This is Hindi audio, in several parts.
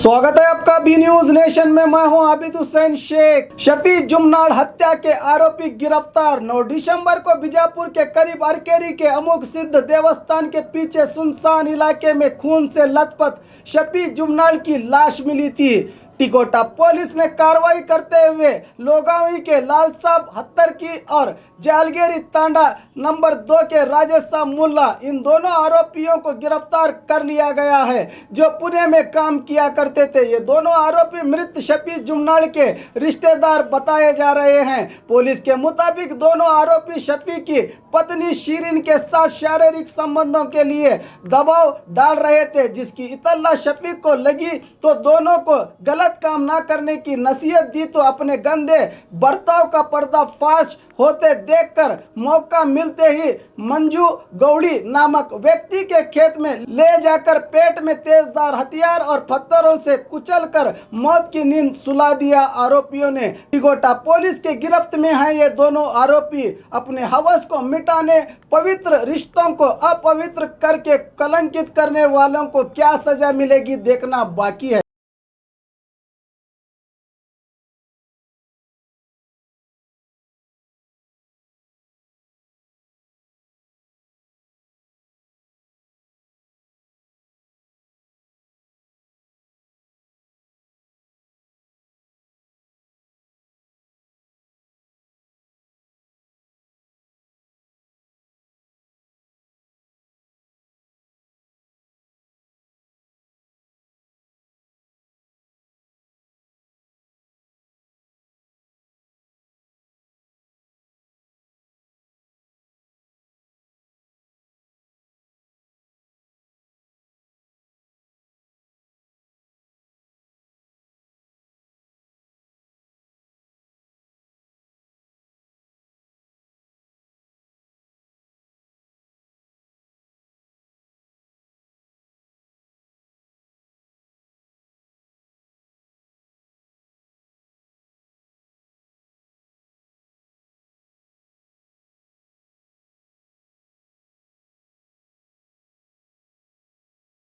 स्वागत है आपका बी न्यूज नेशन में। मैं हूं आबिद हुसैन शेख। शफी जुमनाड़ हत्या के आरोपी गिरफ्तार। 9 दिसंबर को बीजापुर के करीब अरकेरी के अमोघ सिद्ध देवस्थान के पीछे सुनसान इलाके में खून से लथपथ शफी जुमनाड़ की लाश मिली थी। टिकोटा पुलिस ने कार्रवाई करते हुए लोगावी के लाल साहब हत्तर की और जालगेरी तांडा नंबर 2 के राजेश साहब मुल्ला, इन दोनों आरोपियों को गिरफ्तार कर लिया गया है जो पुणे में काम किया करते थे। ये दोनों आरोपी मृत शफी जुमनाड़ के रिश्तेदार बताए जा रहे हैं। पुलिस के मुताबिक दोनों आरोपी शफी की पत्नी शीरिन के साथ शारीरिक संबंधों के लिए दबाव डाल रहे थे, जिसकी इतला शफी को लगी तो दोनों को गलत काम ना करने की नसीहत दी तो अपने गंदे बर्ताव का पर्दाफाश होते देखकर मौका मिलते ही मंजू गौड़ी नामक व्यक्ति के खेत में ले जाकर पेट में तेजधार हथियार और पत्थरों से कुचलकर मौत की नींद सुला दिया। आरोपियों ने टिकोटा पुलिस के गिरफ्त में हैं। ये दोनों आरोपी अपने हवस को मिटाने, पवित्र रिश्तों को अपवित्र करके कलंकित करने वालों को क्या सजा मिलेगी देखना बाकी है।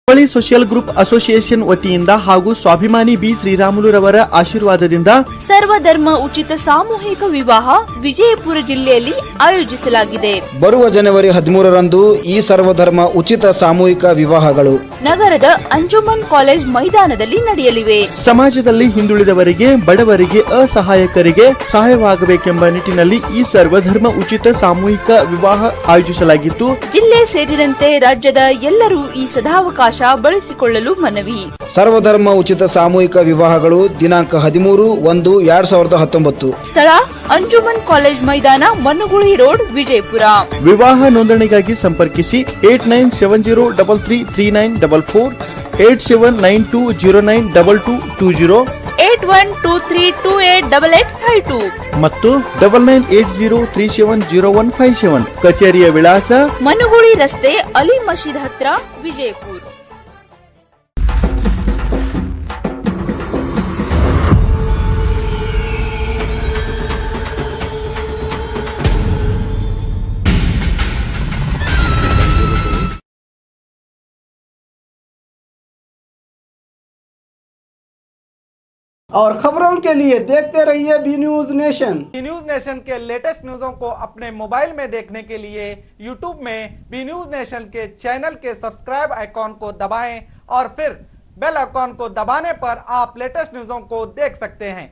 ಹುಬ್ಬಳ್ಳಿ ಸೋಷಿಯಲ್ ಗ್ರೂಪ್ ಅಸೋಸಿಯೇಷನ್ ವತಿಯಿಂದ ಹಾಗೂ ಸ್ವಾಭಿಮಾನಿ ಬಿ ಶ್ರೀರಾಮುಲುರವರ ಆಶೀರ್ವಾದದಿಂದ ಸರ್ವಧರ್ಮ ಉಚಿತ ಸಾಮೂಹಿಕ ವಿವಾಹ ವಿಜಯಪುರ ಜಿಲ್ಲೆಯಲ್ಲಿ ಆಯೋಜಿಸಲಾಗಿದೆ। ಬರುವ ಜನವರಿ 13ರಂದು ಈ ಸರ್ವಧರ್ಮ ಉಚಿತ ಸಾಮೂಹಿಕ ವಿವಾಹಗಳು ನಗರದ ಅಂಜುಮನ್ ಕಾಲೇಜ್ ಮೈದಾನದಲ್ಲಿ ನಡೆಯಲಿವೆ। ಸಮಾಜದಲ್ಲಿ ಹಿಂದುಳಿದವರಿಗೆ, ಬಡವರಿಗೆ, ಅಸಹಾಯಕರಿಗೆ ಸಹಾಯವಾಗಬೇಕೆಂಬ ನಿಟ್ಟಿನಲ್ಲಿ ಈ ಸರ್ವಧರ್ಮ ಉಚಿತ ಸಾಮೂಹಿಕ ವಿವಾಹ ಆಯೋಜಿಸಲಾಗಿತ್ತು। ಜಿಲ್ಲೆ ಸೇರಿದಂತೆ ರಾಜ್ಯದ ಎಲ್ಲರೂ ಈ ಸದಾವಕಾಶ ಬಳಸಿಕೊಳ್ಳಲು ಮನವಿ। ಸರ್ವಧರ್ಮ ಉಚಿತ ಸಾಮೂಹಿಕ ವಿವಾಹಗಳು ದಿನಾಂಕ 13/1/2019। ಸ್ಥಳ ಅಂಜುಮನ್ ಕಾಲೇಜ್ ಮೈದಾನ, ಮನುಗುಳಿ ರೋಡ್, ವಿಜಯಪುರ। ವಿವಾಹ ನೋಂದಣಿಗಾಗಿ ಸಂಪರ್ಕಿಸಿ 8970333944, 8792092220, 8123288852 ಮತ್ತು 9980370157। ಕಚೇರಿಯ ವಿಳಾಸ ಮನುಗುಳಿ ರಸ್ತೆ, ಅಲಿ ಮಸೀದ್ ಹತ್ರ, ವಿಜಯಪುರ। और खबरों के लिए देखते रहिए B news nation. B news nation के लेटेस्ट न्यूज़ों को अपने मोबाइल में देखने के लिए यूट्यूब में बी न्यूज नेशन के चैनल के सब्सक्राइब आइकॉन को दबाएं और फिर बेल आइकॉन को दबाने पर आप लेटेस्ट न्यूज़ों को देख सकते हैं।